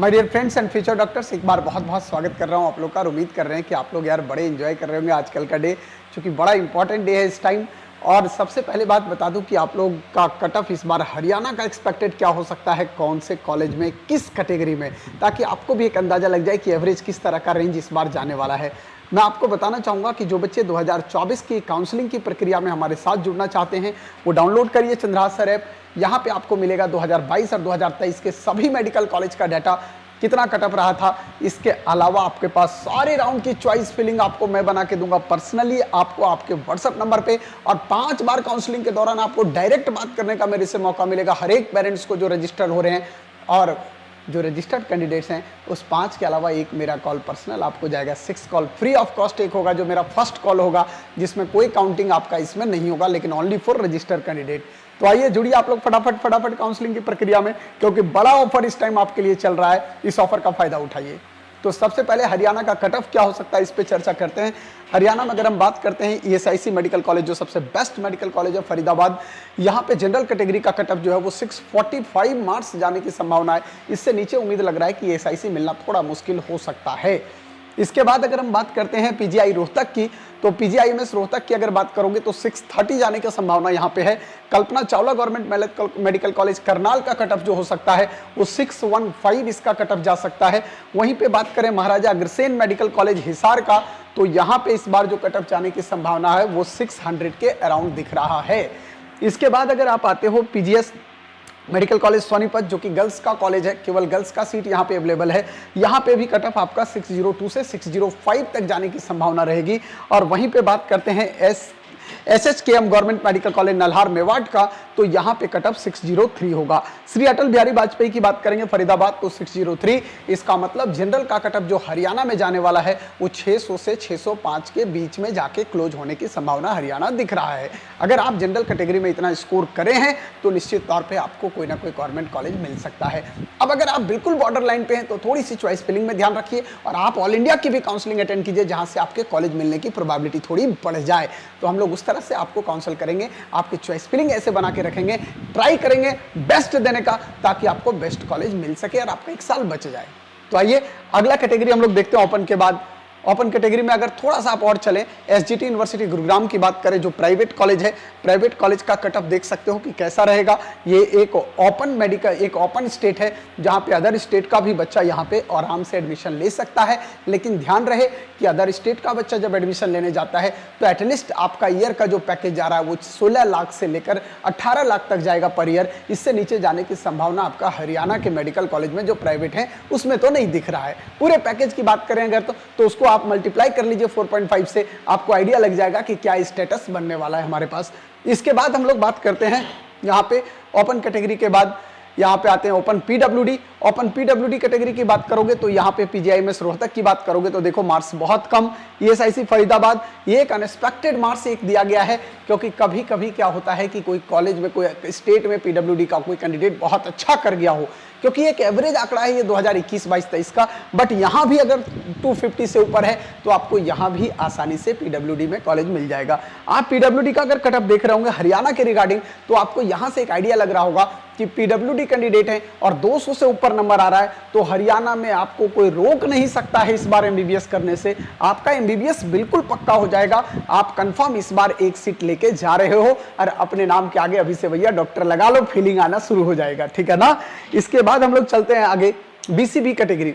My dear friends and future doctors, एक बार बहुत बहुत स्वागत कर रहा हूं आप लोग का। और उम्मीद कर रहे हैं कि आप लोग यार बड़े एंजॉय कर रहे होंगे आजकल का डे, क्योंकि बड़ा इंपॉर्टेंट डे है इस टाइम। और सबसे पहले बात बता दूं कि आप लोग का कट ऑफ इस बार हरियाणा का एक्सपेक्टेड क्या हो सकता है, कौन से कॉलेज में, किस कैटेगरी में, ताकि आपको भी एक अंदाजा लग जाए कि एवरेज किस तरह का रेंज इस बार जाने वाला है। मैं आपको बताना चाहूँगा कि जो बच्चे 2024 की काउंसलिंग की प्रक्रिया में हमारे साथ जुड़ना चाहते हैं वो डाउनलोड करिए चंद्रहास सर ऐप। यहाँ पे आपको मिलेगा 2022 और 2023 के सभी मेडिकल कॉलेज का डाटा, कितना कटअप रहा था। इसके अलावा आपके पास सारे राउंड की चॉइस फिलिंग आपको मैं बना के दूंगा पर्सनली, आपको आपके व्हाट्सएप नंबर पे। और 5 बार काउंसलिंग के दौरान आपको डायरेक्ट बात करने का मेरे से मौका मिलेगा हर एक पेरेंट्स को जो रजिस्टर हो रहे हैं। और जो रजिस्टर्ड कैंडिडेट्स हैं उस 5 के अलावा एक मेरा कॉल पर्सनल आपको जाएगा। 6 कॉल फ्री ऑफ कॉस्ट एक होगा जो मेरा फर्स्ट कॉल होगा, जिसमें कोई काउंटिंग आपका इसमें नहीं होगा, लेकिन ओनली फॉर रजिस्टर्ड कैंडिडेट। तो आइए जुड़िए आप लोग फटाफट काउंसलिंग की प्रक्रिया में, क्योंकि बड़ा ऑफर इस टाइम आपके लिए चल रहा है। इस ऑफर का फायदा उठाइए। तो सबसे पहले हरियाणा का कट ऑफ क्या हो सकता है इस पे चर्चा करते हैं। हरियाणा में अगर हम बात करते हैं ईएसआईसी मेडिकल कॉलेज, जो सबसे बेस्ट मेडिकल कॉलेज है फरीदाबाद, यहाँ पे जनरल कैटेगरी का कट ऑफ जो है वो 645 मार्क्स जाने की संभावना है। इससे नीचे उम्मीद लग रहा है कि ईएसआईसी मिलना थोड़ा मुश्किल हो सकता है। इसके बाद अगर हम बात करते हैं पीजीआई रोहतक की, तो पीजीआईएमएस रोहतक की अगर बात करोगे तो 630 जाने की संभावना यहाँ पे है। Kalpana Chawla government medical college Karnal का कटअप जो हो सकता है वो 615 इसका कटअप जा सकता है। वहीं पे बात करें महाराजा अग्रसेन मेडिकल कॉलेज हिसार का, तो यहाँ पे इस बार जो कटअप जाने की संभावना है वो 600 के अराउंड दिख रहा है। इसके बाद अगर आप आते हो पीजीएस मेडिकल कॉलेज सोनीपत, जो कि गर्ल्स का कॉलेज है, केवल गर्ल्स का सीट यहाँ पे अवेलेबल है। यहाँ पे भी कटअप आपका 602 से 605 तक जाने की संभावना रहेगी। और वहीं पे बात करते हैं SHKM government medical college Nalhar Mewar का, तो यहाँ पे कटअप 603 होगा। श्री अटल बिहारी वाजपेयी की बात करेंगे फरीदाबाद, तो 603। इसका मतलब जनरल का कटअप जो हरियाणा में जाने वाला है वो 600 से 605 के बीच में जाके क्लोज होने की संभावना हरियाणा दिख रहा है। अगर आप जनरल कैटेगरी में इतना स्कोर करे हैं तो निश्चित तौर पर आपको कोई ना कोई गवर्नमेंट कॉलेज मिल सकता है। अब अगर आप बिल्कुल बॉर्डर लाइन पे हैं तो थोड़ी सी चॉइस फिलिंग में ध्यान रखिए, और आप ऑल इंडिया की भी काउंसलिंग अटेंड कीजिए, जहां से आपके कॉलेज मिलने की प्रोबेबिलिटी थोड़ी बढ़ जाए। तो हम लोग उस तरह से आपको काउंसल करेंगे, आपकी चॉइस फिलिंग ऐसे बना के रखेंगे, ट्राई करेंगे बेस्ट देने का, ताकि आपको बेस्ट कॉलेज मिल सके और आपका एक साल बच जाए। तो आइए अगला कैटेगरी हम लोग देखते हैं ओपन के बाद। ओपन कैटेगरी में अगर थोड़ा सा आप और चलें, एसजीटी यूनिवर्सिटी गुरुग्राम की बात करें, जो प्राइवेट कॉलेज है, प्राइवेट कॉलेज का कटअप देख सकते हो कि कैसा रहेगा। ये एक ओपन मेडिकल, एक ओपन स्टेट है, जहां पे अदर स्टेट का भी बच्चा यहां पे आराम से एडमिशन ले सकता है। लेकिन ध्यान रहे कि अदर स्टेट का बच्चा जब एडमिशन लेने जाता है तो एटलीस्ट आपका ईयर का जो पैकेज जा रहा है वो 16 लाख से लेकर 18 लाख तक जाएगा पर ईयर। इससे नीचे जाने की संभावना आपका हरियाणा के मेडिकल कॉलेज में जो प्राइवेट है उसमें तो नहीं दिख रहा है। पूरे पैकेज की बात करें अगर तो उसको आप मल्टीप्लाई कर लीजिए 4.5 से, आपको आइडिया लग जाएगा कि क्या स्टेटस बनने वाला है हमारे पास। इसके बाद हम लोग बात करते हैं यहाँ पे ओपन कैटेगरी के बाद यहाँ पे आते हैं open PWD. Open PWD category की बात करोगे तो यहाँ पे पीजीआईएमएस रोहतक की बात करोगे तो देखो मार्क्स बहुत कम। ईएसआईसी फरीदाबाद, ये एक अनएक्सपेक्टेड मार्क्स एक दिया गया है, क्योंकि कभी कभी क्या होता है कि कोई कॉलेज में, कोई स्टेट में पीडब्ल्यूडी का कोई कैंडिडेट बहुत अच्छा कर गया हो, क्योंकि एक एवरेज आंकड़ा है ये 2021-22-23 का। बट यहाँ भी अगर 250 से ऊपर है तो आपको यहाँ भी आसानी से पीडब्ल्यूडी में कॉलेज मिल जाएगा। आप पीडब्ल्यूडी का अगर कटअप देख रहे होंगे हरियाणा के रिगार्डिंग, तो आपको यहाँ से एक आइडिया लग रहा होगा कि पीडब्ल्यूडी कैंडिडेट है और 200 से ऊपर नंबर आ रहा है, तो हरियाणा में आपको कोई रोक नहीं सकता है इस बार एमबीबीएस करने से। आपका एमबीबीएस बिल्कुल पक्का हो जाएगा। आप कंफर्म इस बार एक सीट लेके जा रहे हो, और अपने नाम के आगे अभी से भैया डॉक्टर लगा लो, फीलिंग आना शुरू हो जाएगा, ठीक है ना। इसके बाद हम लोग चलते हैं आगे बीसीबी कैटेगरी।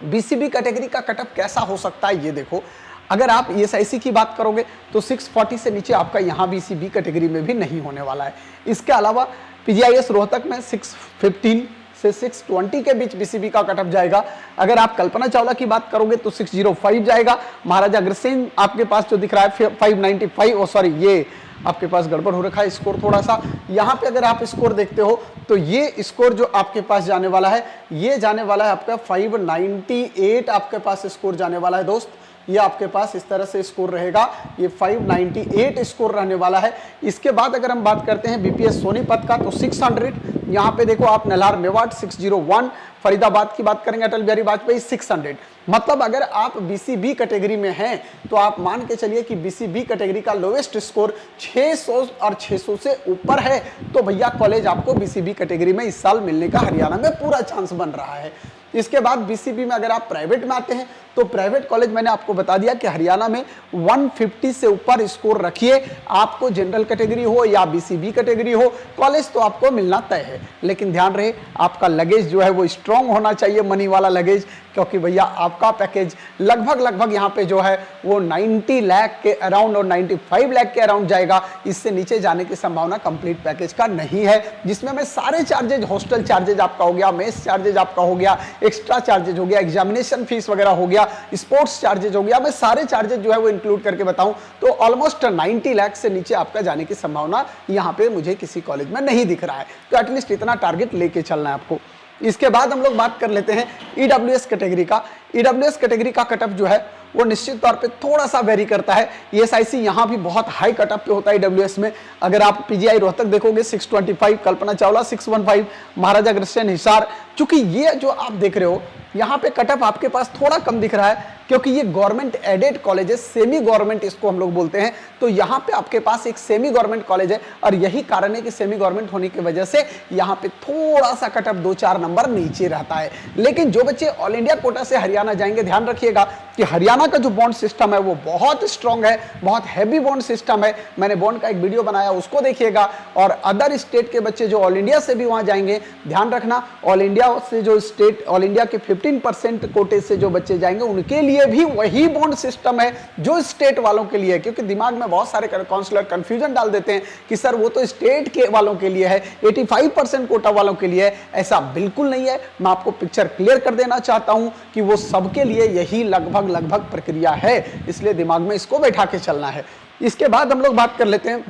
बीसीबी कैटेगरी का कटअप कैसा हो सकता है ये देखो। अगर आप ईएसआईसी की बात करोगे तो 640 से नीचे आपका यहाँ बीसीबी कैटेगरी में भी नहीं होने वाला है। इसके अलावा पीजीआईएस रोहतक में 615 से 620 के बीच बीसीबी का कटअप जाएगा। अगर आप कल्पना चावला की बात करोगे तो 605 जाएगा। महाराजा अग्रसेन आपके पास जो दिख रहा है 595, सॉरी ये आपके पास गड़बड़ हो रखा है स्कोर थोड़ा सा। यहाँ पे अगर आप स्कोर देखते हो तो ये स्कोर जो आपके पास जाने वाला है, ये जाने वाला है आपका 598 आपके पास स्कोर जाने वाला है दोस्त। ये आपके पास इस तरह से स्कोर रहेगा, ये 598 स्कोर रहने वाला है। इसके बाद अगर हम बात करते हैं बीपीएस सोनीपत का तो 600, यहाँ पे देखो आप नल्हार मेवाड़ 601, फरीदाबाद की बात करेंगे अटल बिहारी वाजपेयी 600। मतलब अगर आप बीसीबी कैटेगरी में हैं तो आप मान के चलिए कि बीसीबी कैटेगरी का लोएस्ट स्कोर 600 और 600 से ऊपर है, तो भैया कॉलेज आपको बीसीबी कैटेगरी में इस साल मिलने का हरियाणा में पूरा चांस बन रहा है। इसके बाद बीसीबी में अगर आप प्राइवेट में आते हैं तो प्राइवेट कॉलेज मैंने आपको बता दिया कि हरियाणा में 150 से ऊपर स्कोर रखिए, आपको जनरल कैटेगरी हो या बीसीबी कैटेगरी हो, कॉलेज तो आपको मिलना तय है। लेकिन ध्यान रहे आपका लगेज जो है वो स्ट्रांग होना चाहिए, मनी वाला लगेज, क्योंकि भैया आपका पैकेज लगभग यहाँ पे जो है वो 90 लाख के अराउंड और 95 लाख के अराउंड जाएगा। इससे नीचे जाने की संभावना कंप्लीट पैकेज का नहीं है, जिसमें मैं सारे चार्जेज, हॉस्टल चार्जेज आपका हो गया, मेस चार्जेज आपका हो गया, एक्स्ट्रा चार्जेज हो गया, एग्जामिनेशन फीस वगैरह हो गया, स्पोर्ट्स चार्जेज हो गया, मैं सारे चार्जेज जो है वो इंक्लूड करके बताऊं तो ऑलमोस्ट 90 लाख से नीचे आपका जाने की संभावना यहां पे मुझे किसी कॉलेज में नहीं दिख रहा है। तो एटलीस्ट इतना टारगेट लेके चलना है आपको। इसके बाद हम लोग बात कर लेते हैं ईडब्ल्यूएस कैटेगरी का। ईडब्ल्यूएस कैटेगरी का कटअप जो है वो निश्चित तौर पे थोड़ा सा वेरी करता है। ईएसआईसी यहाँ भी बहुत हाई कटअप पे होता है ईडब्ल्यूएस में। अगर आप पीजीआई रोहतक देखोगे 625, कल्पना चावला 615, महाराजा अग्रसेन हिसार, चूंकि ये जो आप देख रहे हो यहाँ पे कटअप आपके पास थोड़ा कम दिख रहा है क्योंकि ये गवर्नमेंट एडेड कॉलेज है, सेमी गवर्नमेंट इसको हम लोग बोलते हैं। तो यहाँ पे आपके पास एक सेमी गवर्नमेंट कॉलेज है और यही कारण है कि सेमी गवर्नमेंट होने की वजह से यहाँ पे थोड़ा सा कटअप 2-4 नंबर नीचे रहता है। लेकिन जो बच्चे ऑल इंडिया कोटा से हरियाणा जाएंगे, ध्यान रखिएगा कि हरियाणा का जो बॉन्ड सिस्टम है वो बहुत स्ट्रांग है, बहुत हैवी बॉन्ड सिस्टम है। मैंने बॉन्ड का एक वीडियो बनाया, उसको देखिएगा। और अदर स्टेट के बच्चे जो ऑल इंडिया से भी वहां जाएंगे, ध्यान रखना ऑल इंडिया से जो स्टेट, ऑल इंडिया के 15% कोटे से जो बच्चे जाएंगे उनके लिए भी वही बॉन्ड सिस्टम है जो स्टेट वालों के लिए है। क्योंकि दिमाग में बहुत सारे काउंसलर कंफ्यूजन डाल देते हैं कि सर वो तो स्टेट के वालों के लिए है, 85% कोटा वालों के लिए है। ऐसा बिल्कुल नहीं है। मैं आपको पिक्चर क्लियर कर देना चाहता हूं कि वो सबके लिए यही लगभग प्रक्रिया है, इसलिए दिमाग में इसको बैठा के चलना है। इसके बाद हम लोग बात कर लेते हैं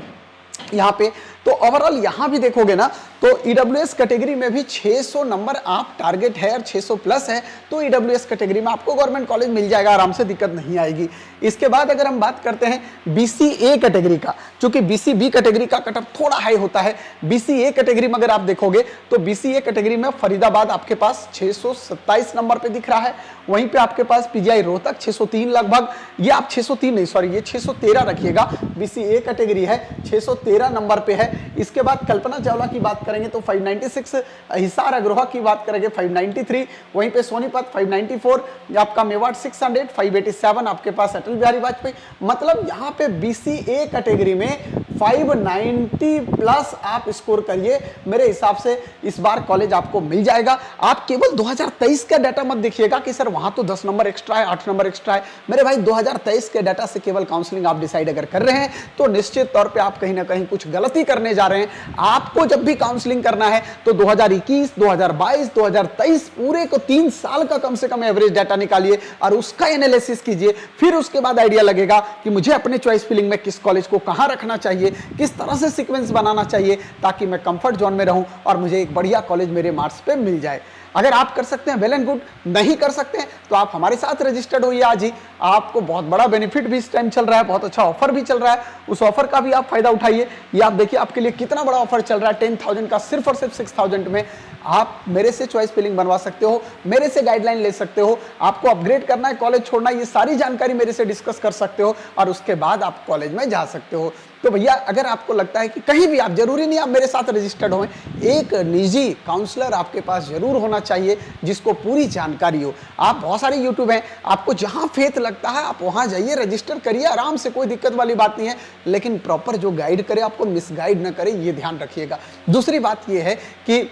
यहाँ पे। तो ओवरऑल यहाँ भी देखोगे ना तो ईडब्ल्यूएस कैटेगरी में भी 600 नंबर आप टारगेट है और 600 प्लस है, तो ईडब्ल्यूएस कैटेगरी में आपको गवर्नमेंट कॉलेज मिल जाएगा, आराम से दिक्कत नहीं आएगी। इसके बाद अगर हम बात करते हैं बीसीए कैटेगरी का, चूंकि बीसीबी कैटेगरी का कटअप थोड़ा हाई होता है, बीसीए कैटेगरी में अगर आप देखोगे तो बीसीए कैटेगरी में फरीदाबाद आपके पास 627 नंबर पे दिख रहा है। वहीं पे आपके पास पीजीआई रोहतक 603 लगभग, ये आप 603 नहीं सॉरी ये 613 रखिएगा, बीसीए कैटेगरी है 613 नंबर पे है। इसके बाद कल्पना चावला की बात करेंगे तो 596, हिसार अग्रोहा की बात करेंगे 593, वहीं पे सोनीपत 594, आपका मेवाड़ 600, 587 आपके पास अटल बिहारी वाजपेयी। मतलब यहाँ पे बीसीए कैटेगरी में 590 प्लस आप स्कोर करिए, मेरे हिसाब से इस बार कॉलेज आपको मिल जाएगा। आप केवल 2023 का डाटा मत देखिएगा कि सर वहां तो 10 नंबर एक्स्ट्रा है, 8 नंबर एक्स्ट्रा है। मेरे भाई 2023 के डाटा से केवल काउंसलिंग आप डिसाइड अगर कर रहे हैं तो निश्चित तौर पे आप कहीं ना कहीं कुछ गलती करने जा रहे हैं। आपको जब भी काउंसलिंग करना है तो 2021, 2022, 2023 पूरे को 3 साल का कम से कम एवरेज डाटा निकालिए और उसका एनालिसिस कीजिए। फिर उसके बाद आइडिया लगेगा कि मुझे अपने चॉइस फिलिंग में किस कॉलेज को कहां रखना चाहिए, किस तरह से सीक्वेंस बनाना चाहिए ताकि मैं कंफर्ट जोन में रहूं और मुझे एक बढ़िया कॉलेज मेरे मार्क्स पे मिल जाए। अगर आप कर सकते हैं वेल एंड गुड, नहीं कर सकते हैं तो आप हमारे साथ रजिस्टर्ड होइए आज ही। आपको बहुत बड़ा बेनिफिट भी इस टाइम चल रहा है, बहुत अच्छा ऑफर भी चल रहा है, उस ऑफर का भी आप फायदा उठाइए। ये आप देखिए आपके लिए कितना बड़ा ऑफर चल रहा है, 10,000 का सिर्फ और सिर्फ 6,000 में आप मेरे से चॉइस फिलिंग बनवा सकते हो, मेरे से गाइडलाइन ले सकते हो। आपको अपग्रेड करना है, कॉलेज छोड़ना है, ये सारी जानकारी मेरे से डिस्कस कर सकते हो और उसके बाद आप कॉलेज में जा सकते हो। तो भैया अगर आपको लगता है कि कहीं भी आप, जरूरी नहीं आप मेरे साथ रजिस्टर्ड हो, एक निजी काउंसलर आपके पास जरूर होना चाहिए जिसको पूरी जानकारी हो। आप बहुत सारे यूट्यूब हैं, आपको जहां फेथ लगता है आप वहां जाइए, रजिस्टर करिए आराम से, कोई दिक्कत वाली बात नहीं है। लेकिन प्रॉपर जो गाइड करे आपको मिसगाइड ना करे, ये ध्यान रखिएगा। दूसरी बात ये है कि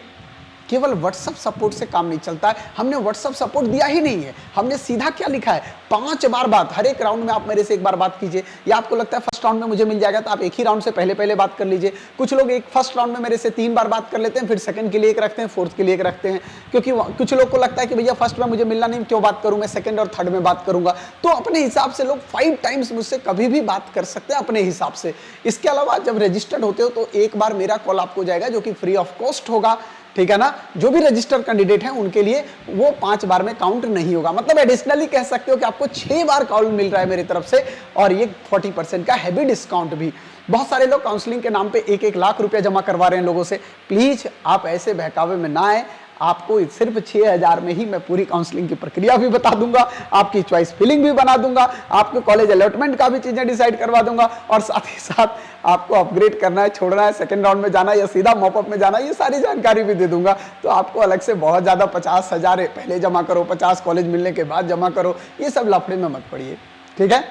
केवल व्हाट्सएप सपोर्ट से काम नहीं चलता है। हमने व्हाट्सएप सपोर्ट दिया ही नहीं है, हमने सीधा क्या लिखा है, 5 बार बात, हर एक राउंड में आप मेरे से एक बार बात कीजिए। या आपको लगता है फर्स्ट राउंड में मुझे मिल जाएगा तो आप एक ही राउंड से पहले बात कर लीजिए। कुछ लोग एक फर्स्ट राउंड में मेरे से 3 बार बात कर लेते हैं, फिर सेकंड के लिए एक रखते हैं, फोर्थ के लिए एक रखते हैं, क्योंकि कुछ लोग को लगता है कि भैया फर्स्ट में मुझे मिलना नहीं, क्यों बात करूं, मैं सेकंड और थर्ड में बात करूंगा। तो अपने हिसाब से लोग 5 टाइम्स मुझसे कभी भी बात कर सकते हैं अपने हिसाब से। इसके अलावा जब रजिस्टर्ड होते हो तो एक बार मेरा कॉल आपको जाएगा जो कि फ्री ऑफ कॉस्ट होगा, ठीक है ना। जो भी रजिस्टर्ड कैंडिडेट हैं उनके लिए वो 5 बार में काउंट नहीं होगा। मतलब एडिशनली कह सकते हो कि आपको 6 बार कॉल मिल रहा है मेरी तरफ से, और ये 40% का हैवी डिस्काउंट भी। बहुत सारे लोग काउंसलिंग के नाम पे 1-1 लाख रुपया जमा करवा रहे हैं लोगों से। प्लीज आप ऐसे बहकावे में ना आए, आपको सिर्फ 6,000 में ही मैं पूरी काउंसलिंग की प्रक्रिया भी बता दूंगा, आपकी चॉइस फिलिंग भी बना दूंगा, आपको कॉलेज अलॉटमेंट का भी चीजें डिसाइड करवा दूंगा, और साथ ही साथ आपको अपग्रेड करना है, छोड़ना है, सेकंड राउंड में जाना है या सीधा मॉपअप में जाना है, ये सारी जानकारी भी दे दूंगा। तो आपको अलग से बहुत ज्यादा 50,000 पहले जमा करो, 50 कॉलेज मिलने के बाद जमा करो, ये सब लफड़े में मत पड़िए, ठीक है।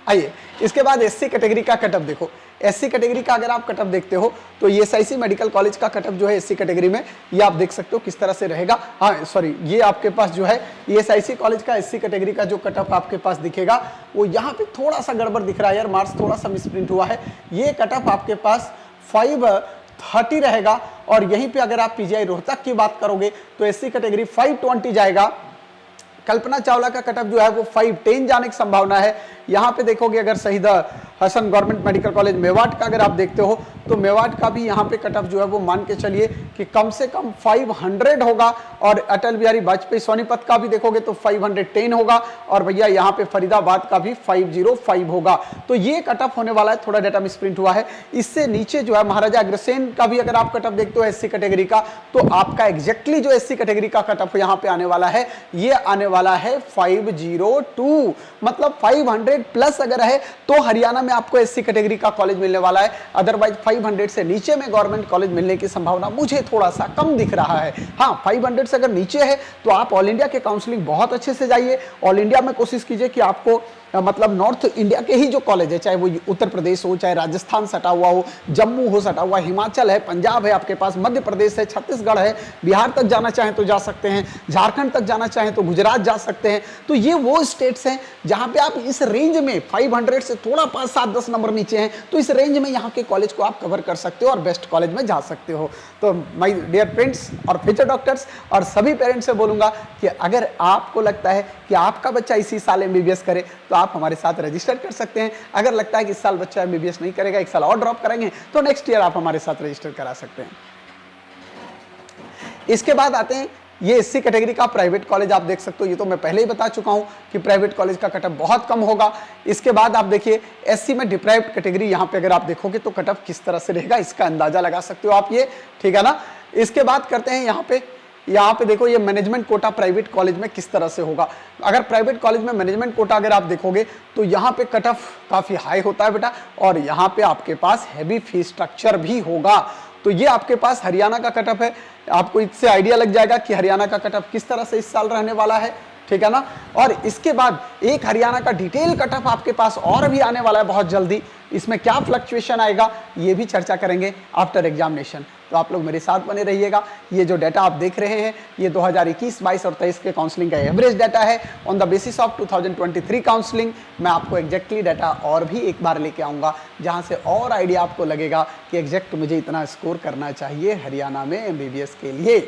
आइए इसके बाद एससी कैटेगरी का कटअप देखो। एससी कैटेगरी का अगर आप कटअप देखते हो तो ईएसआईसी मेडिकल कॉलेज का कटअप जो है एससी कैटेगरी में, ये आप देख सकते हो किस तरह से रहेगा। हाँ सॉरी, ये आपके पास जो है ईएसआईसी कॉलेज का एससी कैटेगरी का जो कटअप आपके पास दिखेगा वो यहाँ पे थोड़ा सा गड़बड़ दिख रहा है यार, मार्क्स थोड़ा सा मिसप्रिंट हुआ है। ये कटअप आपके पास 530 रहेगा, और यहीं पे अगर आप पीजीआई रोहतक की बात करोगे तो एससी कैटेगरी 520 जाएगा। कल्पना चावला का कटअप जो है वो 510 जाने की संभावना है। यहाँ पे देखोगे अगर शहीद Hasan government medical college Mewat का अगर आप देखते हो तो मेवाट का भी यहाँ पे कटअप जो है वो मान के चलिए कि कम से कम 500 होगा, और अटल बिहारी वाजपेयी सोनीपत का भी देखोगे तो 510 होगा, और भैया यहाँ पे फरीदाबाद का भी 505 होगा। तो ये कटअप होने वाला है, थोड़ा डेटा मिसप्रिंट हुआ है। इससे नीचे जो है महाराजा अग्रसेन का भी अगर आप कटअप देखते हो एससी कैटेगरी का, तो आपका एग्जैक्टली जो एससी कैटेगरी का कटअप यहाँ पे आने वाला है, ये आने वाला है 502, मतलब 500 प्लस अगर है तो हरियाणा में आपको एससी कैटेगरी का कॉलेज मिलने वाला है। अदरवाइज 500 से नीचे में गवर्नमेंट कॉलेज मिलने की संभावना मुझे थोड़ा सा कम दिख रहा है। हाँ 500 से अगर नीचे है तो आप ऑल इंडिया के काउंसलिंग बहुत अच्छे से जाइए। ऑल इंडिया में कोशिश कीजिए कि आपको मतलब नॉर्थ इंडिया के ही जो कॉलेज है, चाहे वो उत्तर प्रदेश हो, चाहे राजस्थान सटा हुआ हो, जम्मू हो सटा हुआ, हिमाचल है, पंजाब है, आपके पास मध्य प्रदेश है, छत्तीसगढ़ है, बिहार तक जाना चाहें तो जा सकते हैं, झारखंड तक जाना चाहें तो गुजरात जा सकते हैं। तो ये वो स्टेट्स हैं जहां पे आप इस रेंज में 500 से थोड़ा 5, 7, 10 नंबर नीचे हैं, तो इस रेंज में यहाँ के कॉलेज को आप कवर कर सकते हो और बेस्ट कॉलेज में जा सकते हो। तो माय डियर फ्रेंड्स और फ्यूचर डॉक्टर्स और सभी पेरेंट्स से बोलूंगा कि अगर आपको लगता है कि आपका बच्चा इसी साल एमबीबीएस करे तो आप हमारे साथ रजिस्टर कर सकते हैं। अगर लगता है कि इस साल बच्चा एमबीबीएस नहीं करेगा, एक साल और ड्रॉप करेंगे, तो नेक्स्ट ईयर आप हमारे साथ रजिस्टर करा सकते हैं। इसके बाद आते हैं ये एससी कैटेगरी का प्राइवेट कॉलेज, आप देख सकते हो, ये तो मैं पहले ही बता चुका हूं कि प्राइवेट कॉलेज का कटअप बहुत कम होगा। इसके बाद आप देखिए एससी में डिप्राइव्ड कैटेगरी, यहां पे अगर आप देखोगे तो कटअप किस तरह से रहेगा, इसका अंदाजा लगा सकते हो आप ये, ठीक है ना। इसके बाद करते हैं यहाँ पे देखो ये मैनेजमेंट कोटा प्राइवेट कॉलेज में किस तरह से होगा। अगर प्राइवेट कॉलेज में मैनेजमेंट कोटा अगर आप देखोगे तो यहाँ पे कट ऑफ काफी हाई होता है बेटा, और यहाँ पे आपके पास हैवी फी स्ट्रक्चर भी होगा। तो ये आपके पास हरियाणा का कटअप है, आपको इससे आइडिया लग जाएगा कि हरियाणा का कटअप किस तरह से इस साल रहने वाला है, ठीक है ना। और इसके बाद एक हरियाणा का डिटेल कटअप आपके पास और भी आने वाला है बहुत जल्दी, इसमें क्या फ्लक्चुएशन आएगा ये भी चर्चा करेंगे आफ्टर एग्जामिनेशन। तो आप लोग मेरे साथ बने रहिएगा। ये जो डाटा आप देख रहे हैं ये 2021, 22 और 23 के काउंसलिंग का एवरेज डाटा है on the basis of 2023 counselling. मैं आपको एग्जैक्टली डाटा और भी एक बार लेके आऊँगा जहाँ से और आइडिया आपको लगेगा कि एग्जैक्ट मुझे इतना स्कोर करना चाहिए हरियाणा में एमबीबीएस के लिए।